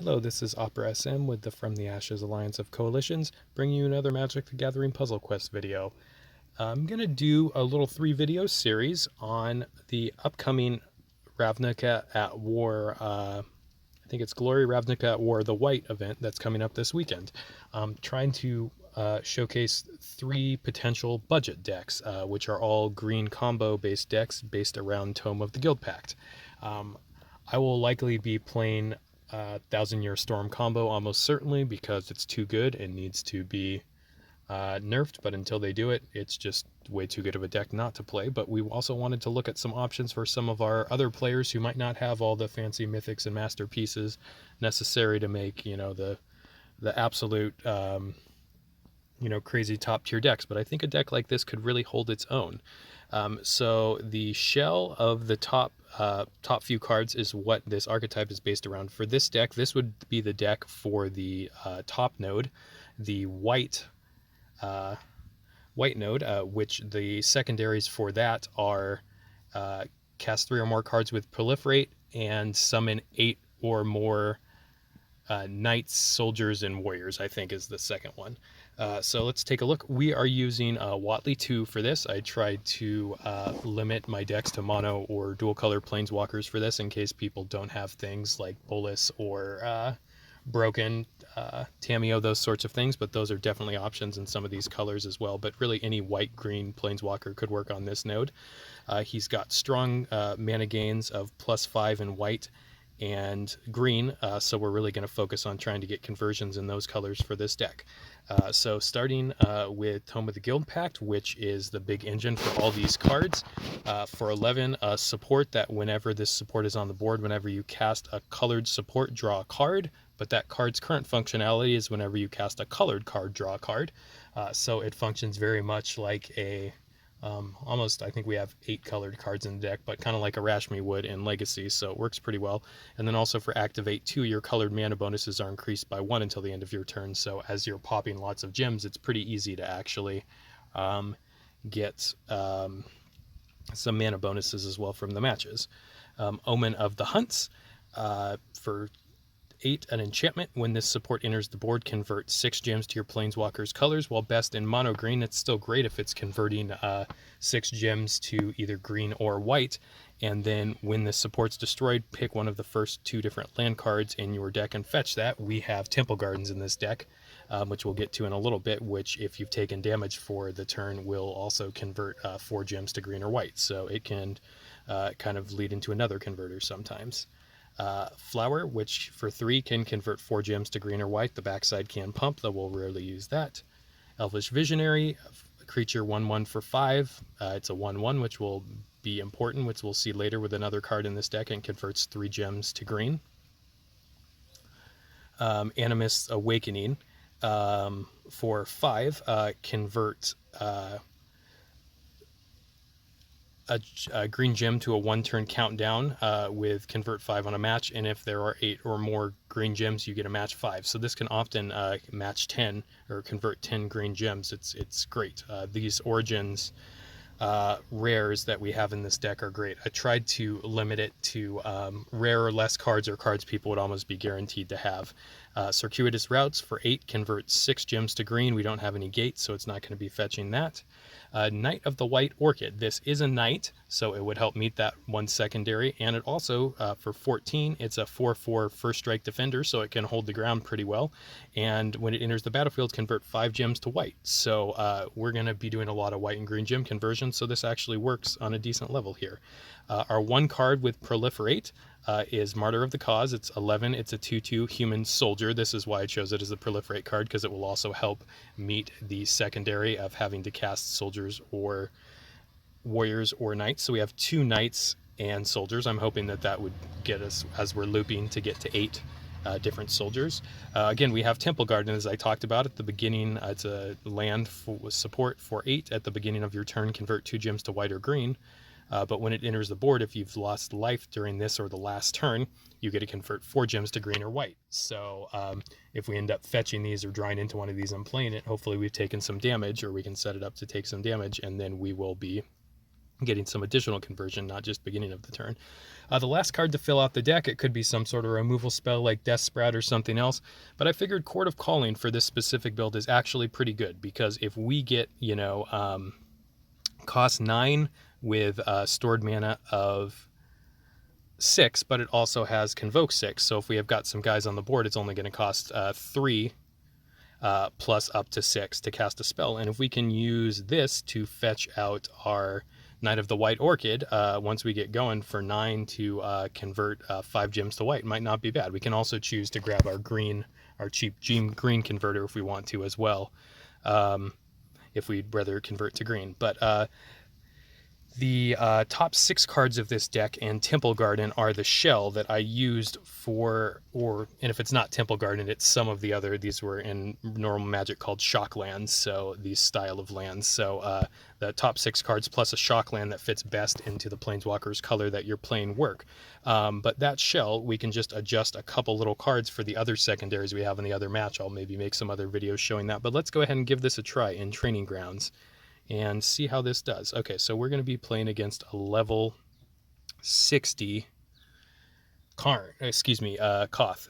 Hello, this is Opera SM with the From the Ashes Alliance of Coalitions, bringing you another Magic the Gathering Puzzle Quest video. I'm going to do a little 3-video series on the upcoming Ravnica at War, I think it's Glory Ravnica at War, the White event that's coming up this weekend. Trying to showcase 3 potential budget decks, which are all green combo-based decks based around Tome of the Guildpact. I will likely be playing Thousand Year Storm combo almost certainly because it's too good and needs to be nerfed, but until they do it, it's just way too good of a deck not to play. But we also wanted to look at some options for some of our other players who might not have all the fancy mythics and masterpieces necessary to make, the absolute crazy top tier decks. But I think a deck like this could really hold its own. So the shell of the top few cards is what this archetype is based around. For this deck, this would be the deck for the top node, the white node, which the secondaries for that are cast 3 or more cards with proliferate and summon 8 or more knights, soldiers, and warriors, I think is the second one. So let's take a look. We are using Huatli 2 for this. I tried to limit my decks to mono or dual color planeswalkers for this in case people don't have things like Bolus or Broken, Tamiyo, those sorts of things, but those are definitely options in some of these colors as well. But really any white-green planeswalker could work on this node. He's got strong mana gains of +5 in white and green, so we're really going to focus on trying to get conversions in those colors for this deck. So starting with Tome of the Guildpact, which is the big engine for all these cards. For 11, support that whenever this support is on the board, whenever you cast a colored support, draw a card, but that card's current functionality is whenever you cast a colored card, draw a card. So it functions very much like a almost, I think we have 8 colored cards in the deck, but kind of like a Rashmi would in Legacy, so it works pretty well. And then also for Activate 2, your colored mana bonuses are increased by 1 until the end of your turn, so as you're popping lots of gems, it's pretty easy to actually get some mana bonuses as well from the matches. Omen of the Hunts, for 8, an enchantment. When this support enters the board, convert 6 gems to your planeswalker's colors. While best in mono green, it's still great if it's converting 6 gems to either green or white. And then when this support's destroyed, pick one of the first 2 different land cards in your deck and fetch that. We have Temple Gardens in this deck, which we'll get to in a little bit, which if you've taken damage for the turn will also convert 4 gems to green or white. So it can kind of lead into another converter sometimes. Flower, which for 3 can convert 4 gems to green or white. The backside can pump, though we'll rarely use that. Elvish Visionary, a creature 1/1 for 5. It's a 1/1, which will be important, which we'll see later with another card in this deck, and converts 3 gems to green. Animist's Awakening, for 5, convert a green gem to a 1-turn countdown with convert 5 on a match, and if there are 8 or more green gems, you get a match 5. So this can often match 10 or convert 10 green gems. It's great. These Origins rares that we have in this deck are great. I tried to limit it to rare or less cards, or cards people would almost be guaranteed to have. Circuitous Routes for 8 converts 6 gems to green. We don't have any gates, so it's not going to be fetching that. Knight of the White Orchid. This is a knight, so it would help meet that 1 secondary, and it also, for 14, it's a 4/4 first strike defender, so it can hold the ground pretty well, and when it enters the battlefield, convert 5 gems to white. So we're going to be doing a lot of white and green gem conversions, so this actually works on a decent level here. Our 1 card with proliferate is Martyr of the Cause. It's 11. It's a 2/2 human soldier. This is why I chose it as the proliferate card, because it will also help meet the secondary of having to cast soldiers or warriors or knights. So we have 2 knights and soldiers. I'm hoping that that would get us, as we're looping, to get to 8 different soldiers. Again, we have Temple Garden, as I talked about at the beginning. It's a land with support for 8. At the beginning of your turn, convert 2 gems to white or green. But when it enters the board, if you've lost life during this or the last turn, you get to convert 4 gems to green or white. So if we end up fetching these or drawing into one of these and playing it, hopefully we've taken some damage, or we can set it up to take some damage, and then we will be getting some additional conversion, not just beginning of the turn. The last card to fill out the deck, it could be some sort of removal spell like Death Sprout or something else, but I figured Court of Calling for this specific build is actually pretty good, because if we get, cost 9 with stored mana of 6, but it also has Convoke 6, so if we have got some guys on the board, it's only going to cost 3 plus up to 6 to cast a spell. And if we can use this to fetch out our Knight of the White Orchid, once we get going, for 9 to convert 5 gems to white, might not be bad. We can also choose to grab our cheap green converter if we want to as well, if we'd rather convert to green. But the top 6 cards of this deck and Temple Garden are the shell that I used for, and if it's not Temple Garden, it's some of the other, these were in normal Magic called shock lands, so these style of lands. So the top 6 cards plus a shock land that fits best into the Planeswalker's color that you're playing work. But that shell, we can just adjust a couple little cards for the other secondaries we have in the other match. I'll maybe make some other videos showing that, but let's go ahead and give this a try in Training Grounds and see how this does. Okay, so we're going to be playing against a level 60 Koth,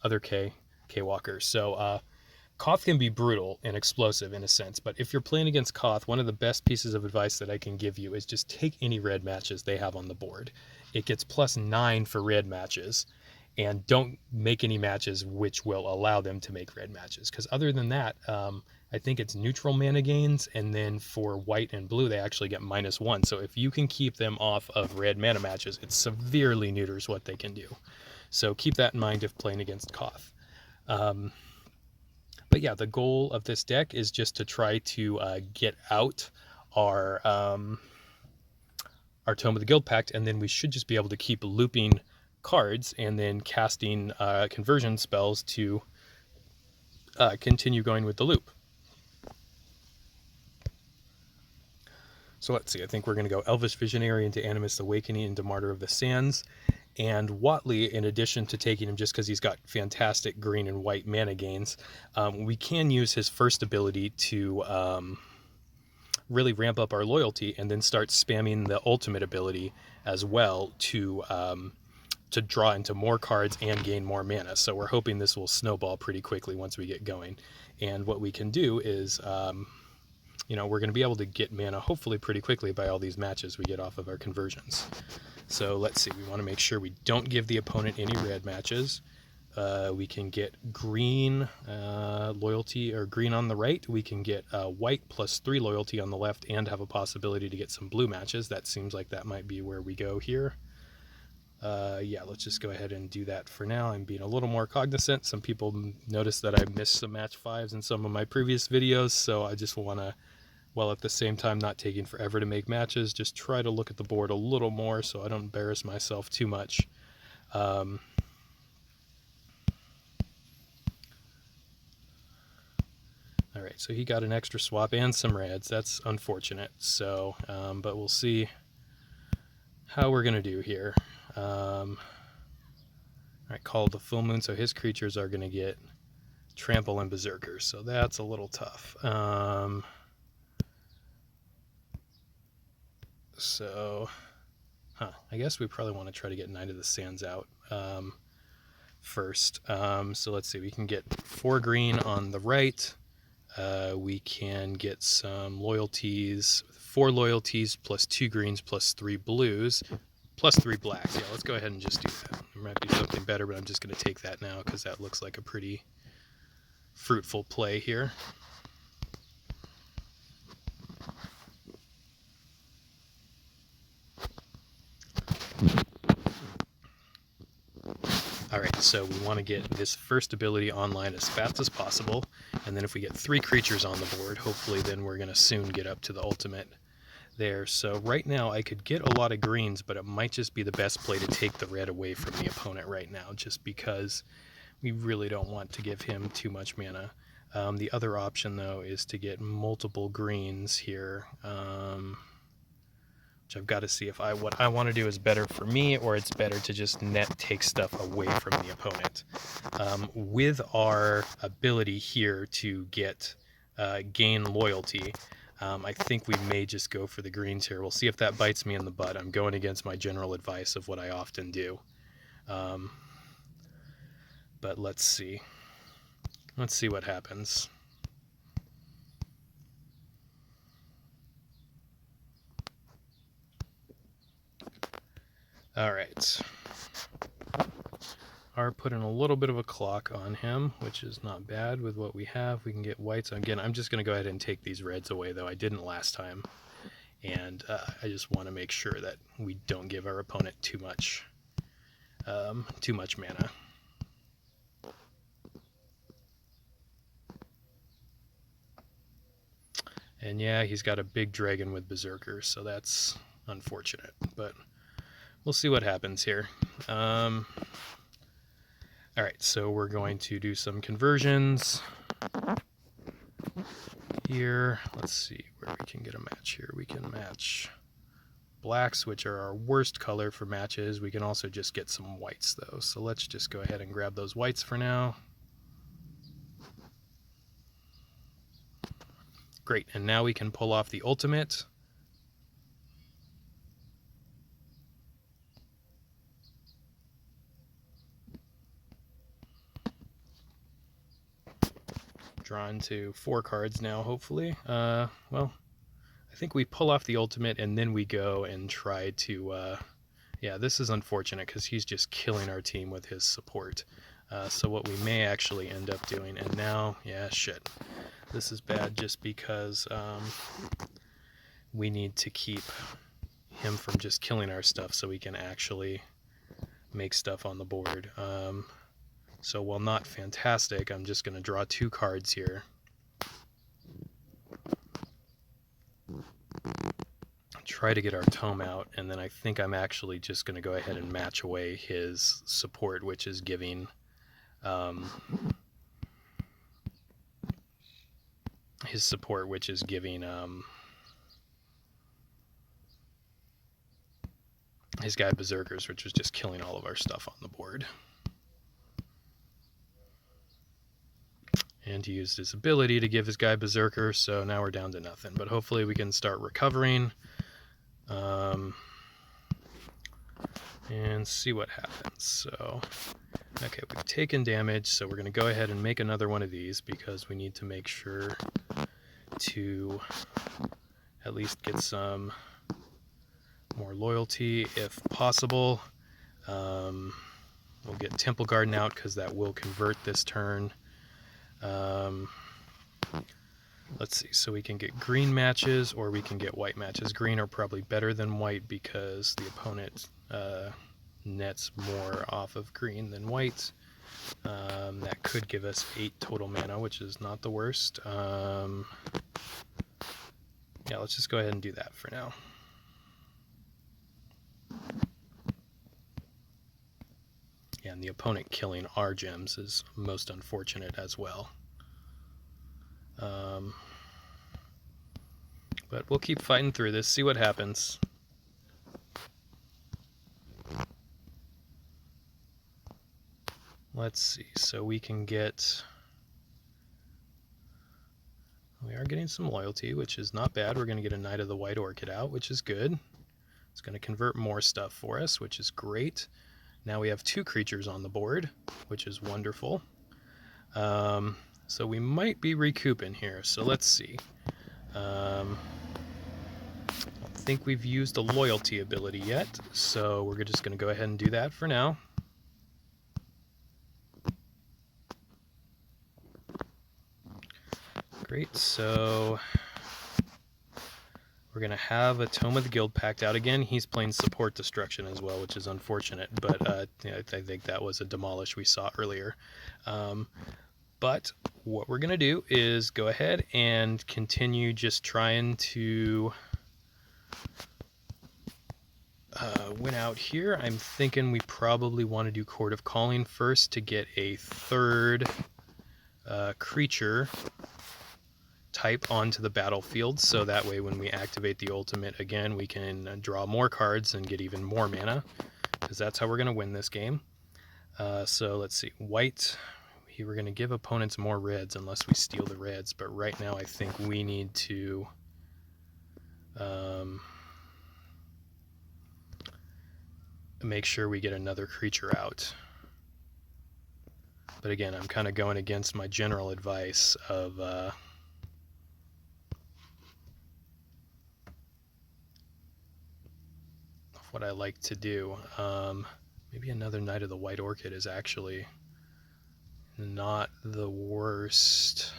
other K Walker. So Koth can be brutal and explosive in a sense, but if you're playing against Koth, one of the best pieces of advice that I can give you is just take any red matches they have on the board. It gets +9 for red matches, and don't make any matches which will allow them to make red matches, because other than that, I think it's neutral mana gains, and then for white and blue they actually get -1. So if you can keep them off of red mana matches, it severely neuters what they can do. So keep that in mind if playing against Koth. But yeah, the goal of this deck is just to try to get out our Tome of the Guildpact, and then we should just be able to keep looping cards and then casting conversion spells to continue going with the loop. So let's see, I think we're going to go Elvish Visionary into Animist Awakening into Martyr of the Sands. And Huatli, in addition to taking him just because he's got fantastic green and white mana gains, we can use his first ability to really ramp up our loyalty, and then start spamming the ultimate ability as well to draw into more cards and gain more mana. So we're hoping this will snowball pretty quickly once we get going. And what we can do is, we're going to be able to get mana hopefully pretty quickly by all these matches we get off of our conversions. So let's see, we want to make sure we don't give the opponent any red matches. We can get green loyalty, or green on the right. We can get white +3 loyalty on the left, and have a possibility to get some blue matches. That seems like that might be where we go here. Yeah, let's just go ahead and do that for now. I'm being a little more cognizant. Some people noticed that I missed some match 5s in some of my previous videos, so I just want to, while at the same time not taking forever to make matches, just try to look at the board a little more so I don't embarrass myself too much. Alright, so he got an extra swap and some reds. That's unfortunate. So, but we'll see how we're going to do here. Alright, called the full moon, so his creatures are going to get trample and berserker, so that's a little tough. I guess we probably want to try to get Knight of the Sands out first. So let's see, we can get 4 green on the right. We can get some loyalties, 4 loyalties +2 greens +3 blues +3 blacks. Yeah, let's go ahead and just do that. There might be something better, but I'm just going to take that now because that looks like a pretty fruitful play here. Alright, so we want to get this first ability online as fast as possible, and then if we get 3 creatures on the board, hopefully then we're going to soon get up to the ultimate there. So right now I could get a lot of greens, but it might just be the best play to take the red away from the opponent right now, just because we really don't want to give him too much mana. The other option though is to get multiple greens here, which I've got to see if what I want to do is better for me, or it's better to just net take stuff away from the opponent. With our ability here to get gain loyalty, I think we may just go for the greens here. We'll see if that bites me in the butt. I'm going against my general advice of what I often do. But let's see. Let's see what happens. All right. Are putting a little bit of a clock on him, which is not bad with what we have. We can get whites. Again, I'm just going to go ahead and take these reds away, though I didn't last time. And I just want to make sure that we don't give our opponent too much mana. And yeah, he's got a big dragon with Berserker, so that's unfortunate. But we'll see what happens here. All right, so we're going to do some conversions here. Let's see where we can get a match here. We can match blacks, which are our worst color for matches. We can also just get some whites, though. So let's just go ahead and grab those whites for now. Great, and now we can pull off the ultimate. Drawn to 4 cards now, hopefully. Well, I think we pull off the ultimate and then we go and try to... yeah, this is unfortunate because he's just killing our team with his support. So what we may actually end up doing, and now, yeah, shit. This is bad just because we need to keep him from just killing our stuff so we can actually make stuff on the board. So while not fantastic, I'm just going to draw 2 cards here. Try to get our Tome out, and then I think I'm actually just going to go ahead and match away his support, which is giving his guy Berserkers, which was just killing all of our stuff on the board. And he used his ability to give his guy Berserker, so now we're down to nothing. But hopefully we can start recovering. And see what happens. So, okay, we've taken damage, so we're going to go ahead and make another one of these because we need to make sure to at least get some more loyalty if possible. We'll get Temple Garden out because that will convert this turn. Let's see, so we can get green matches or we can get white matches. Green are probably better than white because the opponent nets more off of green than white. That could give us 8 total mana, which is not the worst. Yeah, let's just go ahead and do that for now. Yeah, and the opponent killing our gems is most unfortunate as well. But we'll keep fighting through this, see what happens. Let's see, so we can get... We are getting some loyalty, which is not bad. We're going to get a Knight of the White Orchid out, which is good. It's going to convert more stuff for us, which is great. Now we have 2 creatures on the board, which is wonderful. So we might be recouping here, so let's see. I don't think we've used a loyalty ability yet, so we're just going to go ahead and do that for now. Great, so we're going to have a Tome of the Guildpact out again. He's playing support destruction as well, which is unfortunate, but yeah, I think that was a demolish we saw earlier. But what we're going to do is go ahead and continue just trying to win out here. I'm thinking we probably want to do Court of Calling first to get a 3rd creature type onto the battlefield, so that way when we activate the ultimate again, we can draw more cards and get even more mana, because that's how we're going to win this game. So let's see, white... We're going to give opponents more reds unless we steal the reds, but right now I think we need to Make sure we get another creature out. But again, I'm kind of going against my general advice of what I like to do. Maybe another Knight of the White Orchid is actually not the worst.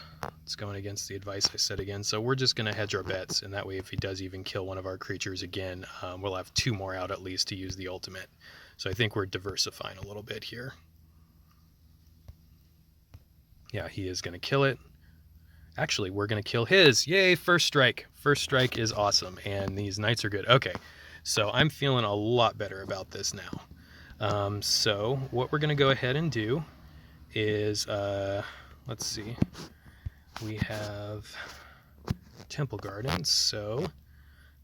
It's going against the advice I said again. So we're just going to hedge our bets, and that way if he does even kill one of our creatures again, we'll have 2 more out at least to use the ultimate. So I think we're diversifying a little bit here. Yeah, he is going to kill it. Actually, we're going to kill his. Yay, first strike. First strike is awesome, and these knights are good. Okay, so I'm feeling a lot better about this now. So what we're going to go ahead and do is, let's see, we have Temple Gardens, so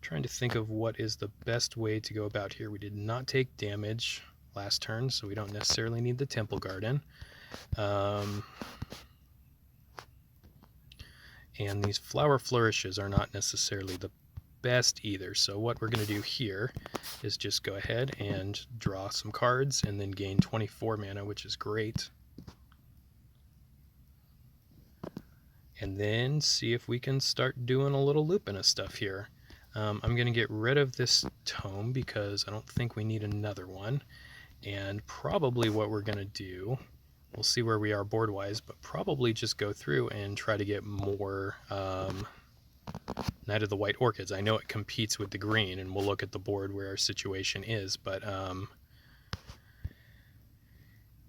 trying to think of what is the best way to go about here. We did not take damage last turn, so we don't necessarily need the Temple Garden. And these Flower Flourishes are not necessarily the best either. So what we're going to do here is just go ahead and draw some cards and then gain 24 mana, which is great. And then see if we can start doing a little looping of stuff here. I'm going to get rid of this Tome because I don't think we need another one. And probably what we're going to do, we'll see where we are board-wise, but probably just go through and try to get more Knight of the White Orchids. I know it competes with the green, and we'll look at the board where our situation is, but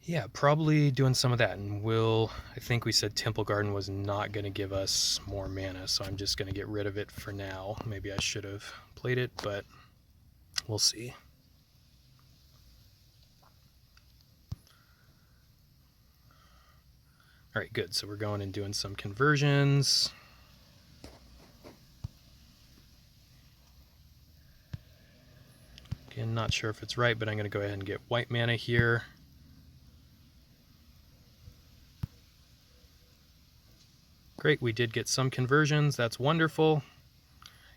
yeah, probably doing some of that. And I think we said Temple Garden was not going to give us more mana, so I'm just going to get rid of it for now. Maybe I should have played it, but we'll see. All right, good. So we're going and doing some conversions. Again, not sure if it's right, but I'm going to go ahead and get white mana here. Great, we did get some conversions. That's wonderful.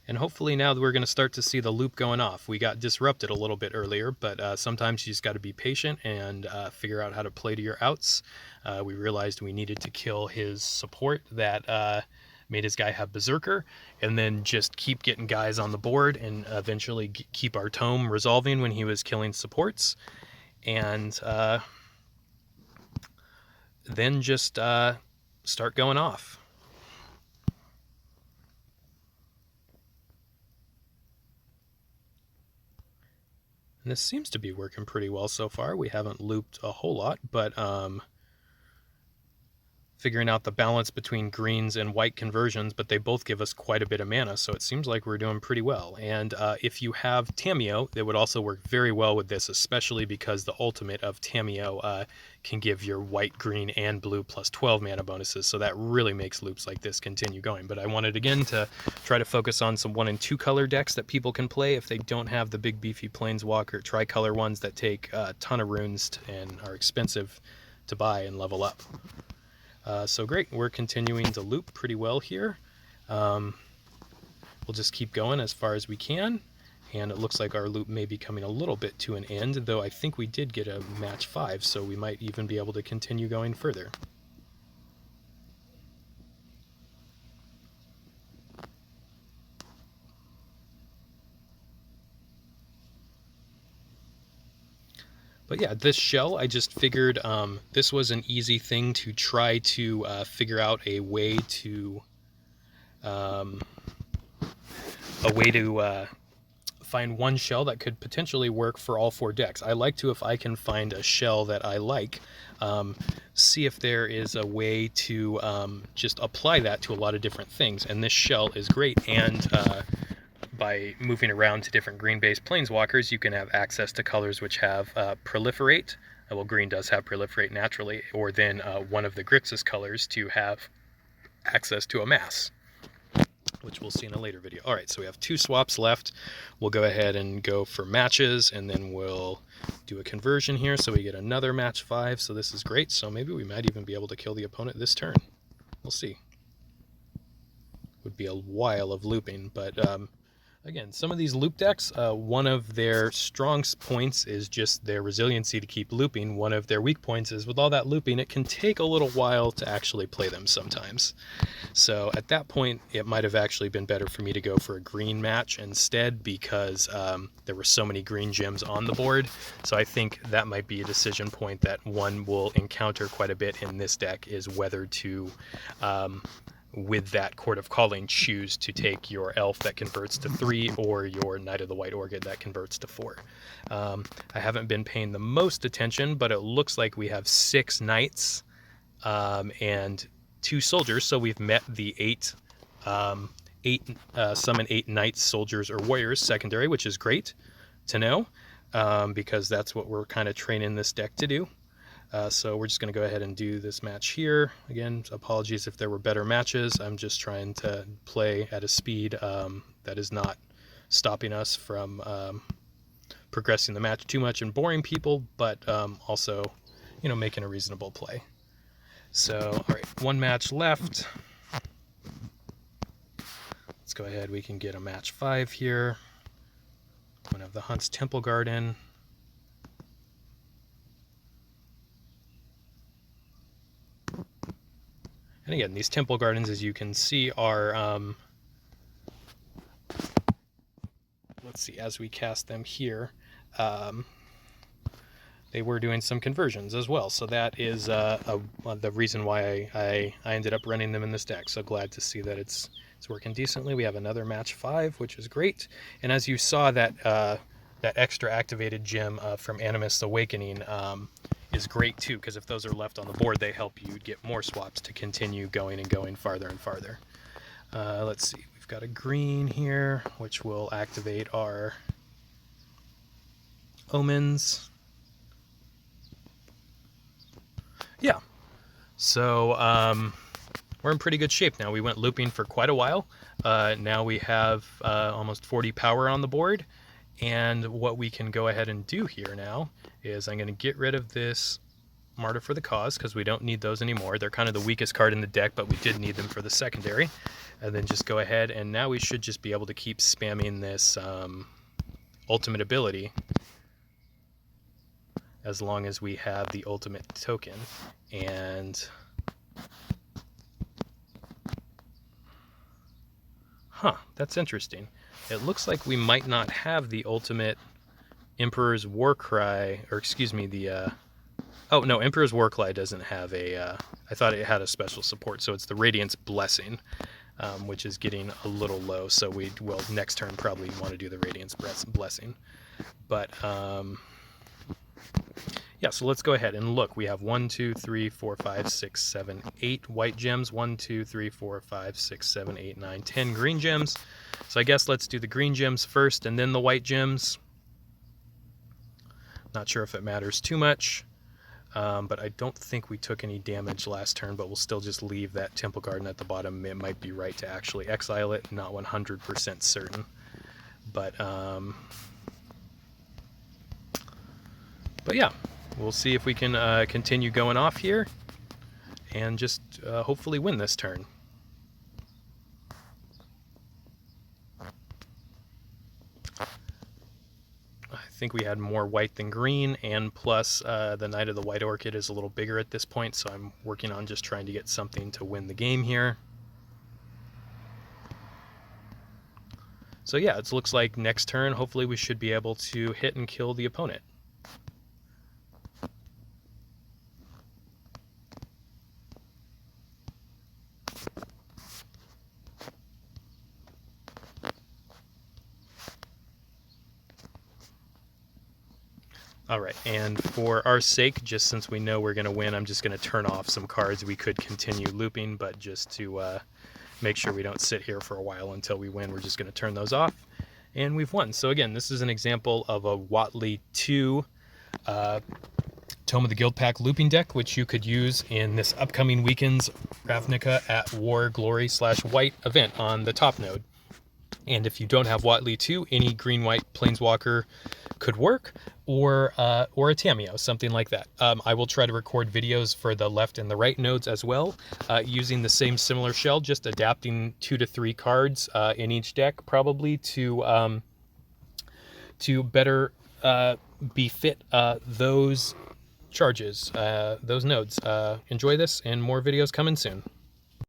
And hopefully now we're going to start to see the loop going off. We got disrupted a little bit earlier, but sometimes you just got to be patient and figure out how to play to your outs. We realized we needed to kill his support that made his guy have Berserker, and then just keep getting guys on the board and eventually keep our Tome resolving when he was killing supports. And then just start going off. And this seems to be working pretty well so far. We haven't looped a whole lot, but figuring out the balance between greens and white conversions, but they both give us quite a bit of mana, so it seems like we're doing pretty well. And if you have Tamiyo, it would also work very well with this, especially because the ultimate of Tamiyo can give your white, green, and blue plus 12 mana bonuses, so that really makes loops like this continue going. But I wanted, again, to try to focus on some 1- and 2-color decks that people can play if they don't have the big, beefy Planeswalker tricolor ones that take a ton of runes and are expensive to buy and level up. So great, we're continuing to loop pretty well here. We'll just keep going as far as we can, and it looks like our loop may be coming a little bit to an end, though I think we did get a match 5, so we might even be able to continue going further. But yeah, this shell, I just figured this was an easy thing to try to figure out a way to find one shell that could potentially work for all 4 decks. I like to, if I can find a shell that I like, see if there is a way to just apply that to a lot of different things. And this shell is great, and by moving around to different green-based planeswalkers, you can have access to colors which have proliferate. Well, green does have proliferate naturally, or then one of the Grixis colors to have access to a mass, which we'll see in a later video. All right, so we have 2 swaps left. We'll go ahead and go for matches, and then we'll do a conversion here, so we get another match 5. So this is great. So maybe we might even be able to kill the opponent this turn. We'll see. Would be a while of looping, but Again, some of these loop decks, one of their strong points is just their resiliency to keep looping. One of their weak points is with all that looping, it can take a little while to actually play them sometimes. So at that point, it might have actually been better for me to go for a green match instead, because there were so many green gems on the board. So I think that might be a decision point that one will encounter quite a bit in this deck, is whether to with that Court of Calling, choose to take your elf that converts to 3 or your Knight of the White Orchid that converts to 4. I haven't been paying the most attention, but it looks like we have 6 knights and 2 soldiers, so we've met the 8 summon 8 knights, soldiers, or warriors secondary, which is great to know, because that's what we're kind of training this deck to do. So we're just going to go ahead and do this match here. Again, apologies if there were better matches. I'm just trying to play at a speed that is not stopping us from progressing the match too much and boring people, but also, you know, making a reasonable play. So, all right, 1 match left. Let's go ahead. We can get a match 5 here. One of the Hunt's Temple Garden. And again, these temple gardens, as you can see, are, let's see, as we cast them here, they were doing some conversions as well. So that is the reason why I ended up running them in this deck. So glad to see that it's working decently. We have another match 5, which is great. And as you saw, that extra activated gem from Animist's Awakening is great too, because if those are left on the board, they help you get more swaps to continue going and going farther and farther. Let's see, we've got a green here, which will activate our omens. Yeah, so we're in pretty good shape now. We went looping for quite a while. Now we have almost 40 power on the board. And what we can go ahead and do here now is I'm going to get rid of this Martyr for the Cause, because we don't need those anymore. They're kind of the weakest card in the deck, but we did need them for the secondary. And then just go ahead, and now we should just be able to keep spamming this ultimate ability as long as we have the ultimate token. And that's interesting. It looks like we might not have the ultimate Emperor's Warcry, or excuse me, the oh no, Emperor's Warcry doesn't have a I thought it had a special support, so it's the Radiance Blessing, which is getting a little low, so we will next turn probably want to do the Radiance Blessing. But yeah, so let's go ahead and look. We have 1, 2, 3, 4, 5, 6, 7, 8 white gems. 1, 2, 3, 4, 5, 6, 7, 8, 9, 10 green gems. So I guess let's do the green gems first and then the white gems. Not sure if it matters too much, but I don't think we took any damage last turn, but we'll still just leave that Temple Garden at the bottom. It might be right to actually exile it, not 100% certain. But yeah, we'll see if we can continue going off here and just hopefully win this turn. I think we had more white than green, and plus the Knight of the White Orchid is a little bigger at this point, so I'm working on just trying to get something to win the game here. So yeah, it looks like next turn, hopefully we should be able to hit and kill the opponent. All right, and for our sake, just since we know we're going to win, I'm just going to turn off some cards. We could continue looping, but just to make sure we don't sit here for a while until we win, we're just going to turn those off, and we've won. So again, this is an example of a Huatli 2 Tome of the Guildpact looping deck, which you could use in this upcoming weekend's Ravnica at War Glory /White event on the top node. And if you don't have Huatli 2, any green-white planeswalker could work, or a Tamiyo, something like that. I will try to record videos for the left and the right nodes as well, using the same similar shell, just adapting 2 to 3 cards in each deck, probably to better befit those charges, those nodes. Enjoy this, and more videos coming soon.